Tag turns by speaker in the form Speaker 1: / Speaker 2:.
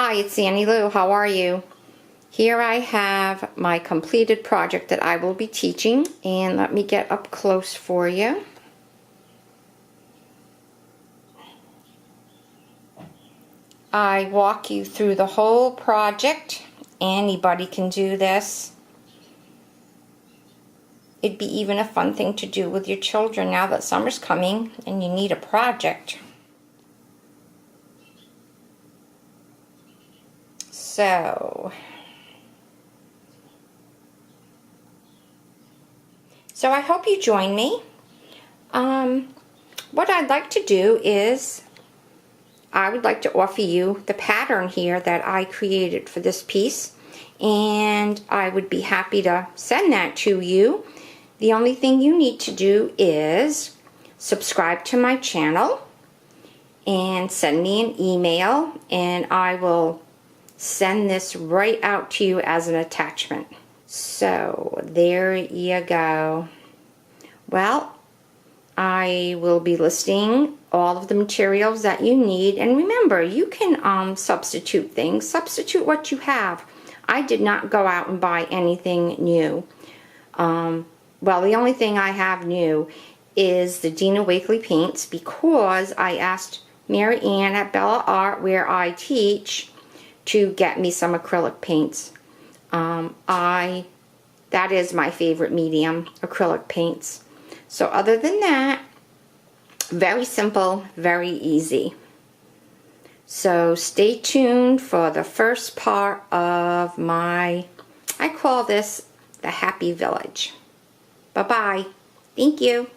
Speaker 1: Hi, it's Annie Lou. How are you? Here I have my completed project that I will be teaching, and let me get up close for you. I walk you through the whole project. Anybody can do this. It'd be even a fun thing to do with your children now that summer's coming and you need a project. So I hope you join me. What I'd like to do is I would like to offer you the pattern here that I created for this piece, and I would be happy to send that to you. The only thing you need to do is subscribe to my channel and send me an email, and I will send this right out to you as an attachment. So there you go. Well, I will be listing all of the materials that you need, and remember, you can substitute things. Substitute what you have. I did not go out and buy anything new. Well, the only thing I have new is the Dina Wakley paints, because I asked Mary Ann at Bella Art, where I teach, to get me some acrylic paints. That is my favorite medium, acrylic paints. So other than that, very simple, very easy. So stay tuned for the first part of I call this the Happy Village. Bye-bye. Thank you.